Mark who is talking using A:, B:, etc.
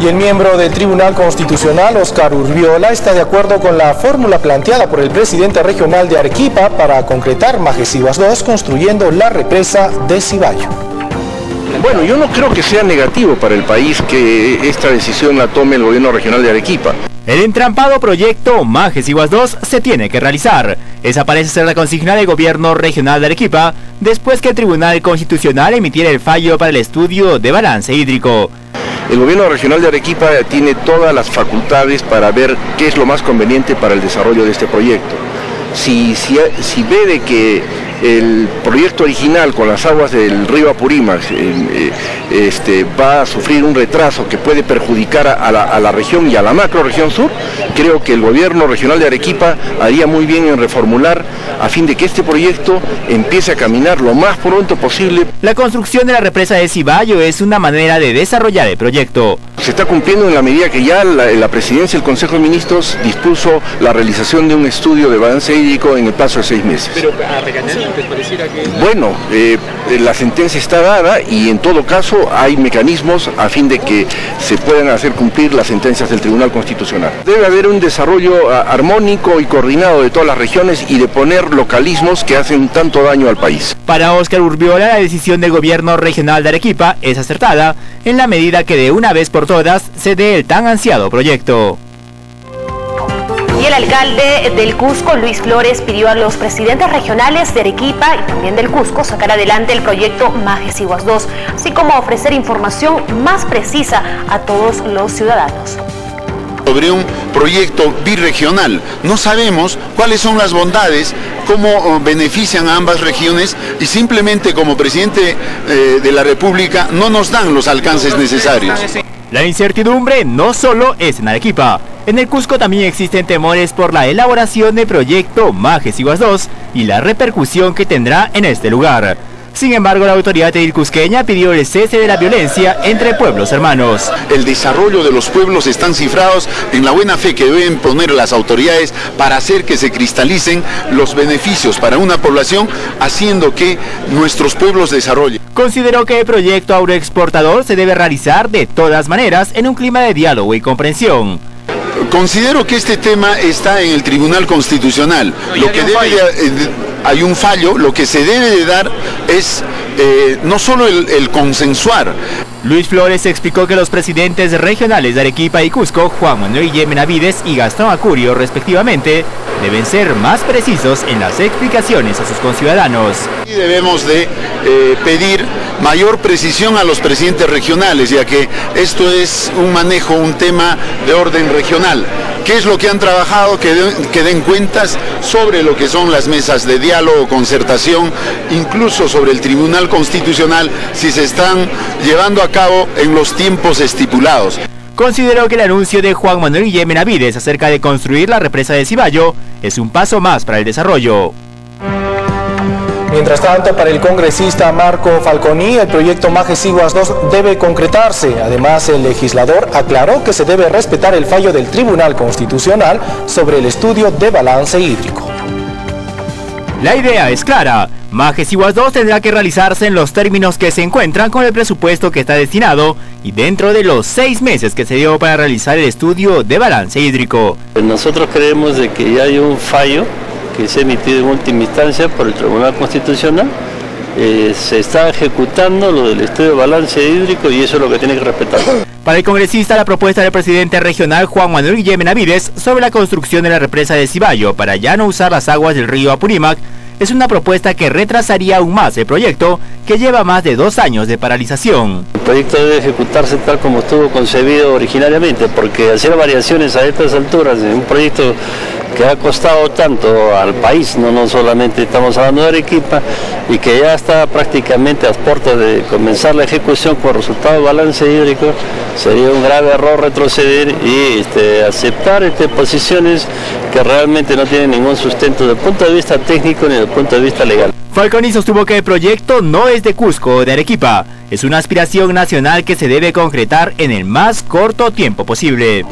A: Y el miembro del Tribunal Constitucional, Oscar Urbiola, está de acuerdo con la fórmula planteada por el presidente regional de Arequipa para concretar Majes Siguas II construyendo la represa de Sibayo.
B: Bueno, yo no creo que sea negativo para el país que esta decisión la tome el gobierno regional de Arequipa.
C: El entrampado proyecto Majes Siguas II se tiene que realizar. Esa parece ser la consigna del gobierno regional de Arequipa, después que el Tribunal Constitucional emitiera el fallo para el estudio de balance hídrico.
B: El gobierno regional de Arequipa tiene todas las facultades para ver qué es lo más conveniente para el desarrollo de este proyecto. Si ve de que el proyecto original con las aguas del río Apurímac va a sufrir un retraso que puede perjudicar a la región y a la macro región sur, creo que el gobierno regional de Arequipa haría muy bien en reformular a fin de que este proyecto empiece a caminar lo más pronto posible.
C: La construcción de la represa de Sibayo es una manera de desarrollar el proyecto.
B: Se está cumpliendo en la medida que ya la Presidencia y el Consejo de Ministros dispuso la realización de un estudio de balance hídrico en el plazo de 6 meses.
D: Pero a regañadientes pareciera que...
B: Bueno, la sentencia está dada y en todo caso hay mecanismos a fin de que se puedan hacer cumplir las sentencias del Tribunal Constitucional. Debe haber un desarrollo armónico y coordinado de todas las regiones y de poner localismos que hacen tanto daño al país.
C: Para Oscar Urbiola, la decisión del gobierno regional de Arequipa es acertada en la medida que de una vez por todas se dé el tan ansiado proyecto.
E: Y el alcalde del Cusco, Luis Flores, pidió a los presidentes regionales de Arequipa y también del Cusco sacar adelante el proyecto Majes Siguas II, así como ofrecer información más precisa a todos los ciudadanos.
F: Sobre un proyecto birregional. No sabemos cuáles son las bondades, cómo benefician a ambas regiones y simplemente como presidente de la República no nos dan los alcances necesarios.
C: La incertidumbre no solo es en Arequipa. En el Cusco también existen temores por la elaboración del proyecto Majes Siguas II y la repercusión que tendrá en este lugar. Sin embargo, la autoridad cusqueña pidió el cese de la violencia entre pueblos hermanos.
F: El desarrollo de los pueblos están cifrados en la buena fe que deben poner las autoridades para hacer que se cristalicen los beneficios para una población, haciendo que nuestros pueblos desarrollen.
C: Consideró que el proyecto agroexportador se debe realizar de todas maneras en un clima de diálogo y comprensión.
F: Considero que este tema está en el Tribunal Constitucional. Hay un fallo, lo que se debe de dar es no solo el consensuar.
C: Luis Flores explicó que los presidentes regionales de Arequipa y Cusco, Juan Manuel Benavides y Gastón Acurio respectivamente, deben ser más precisos en las explicaciones a sus conciudadanos.
F: Debemos de pedir mayor precisión a los presidentes regionales, ya que esto es un manejo, un tema de orden regional. ¿Qué es lo que han trabajado? Que den cuentas sobre lo que son las mesas de diálogo, concertación, incluso sobre el Tribunal Constitucional, si se están llevando a cabo en los tiempos estipulados.
C: Consideró que el anuncio de Juan Manuel Benavides acerca de construir la represa de Sibayo es un paso más para el desarrollo.
A: Mientras tanto, para el congresista Marco Falconi, el proyecto Majes Siguas II debe concretarse. Además, el legislador aclaró que se debe respetar el fallo del Tribunal Constitucional sobre el estudio de balance hídrico.
C: La idea es clara. Majes Siguas II tendrá que realizarse en los términos que se encuentran con el presupuesto que está destinado y dentro de los 6 meses que se dio para realizar el estudio de balance hídrico.
G: Nosotros creemos de que ya hay un fallo que se ha emitido en última instancia por el Tribunal Constitucional. Se está ejecutando lo del estudio de balance hídrico y eso es lo que tiene que respetar.
C: Para el congresista, la propuesta del presidente regional Juan Manuel Benavides sobre la construcción de la represa de Sibayo para ya no usar las aguas del río Apurímac es una propuesta que retrasaría aún más el proyecto, que lleva más de 2 años de paralización.
G: El proyecto debe ejecutarse tal como estuvo concebido originariamente, porque hacer variaciones a estas alturas en un proyecto que ha costado tanto al país, no solamente estamos hablando de Arequipa, y que ya está prácticamente a puertas de comenzar la ejecución con resultado de balance hídrico, sería un grave error retroceder y aceptar posiciones que realmente no tienen ningún sustento desde el punto de vista técnico ni desde el punto de vista legal.
C: Falconi sostuvo que el proyecto no es de Cusco o de Arequipa, es una aspiración nacional que se debe concretar en el más corto tiempo posible.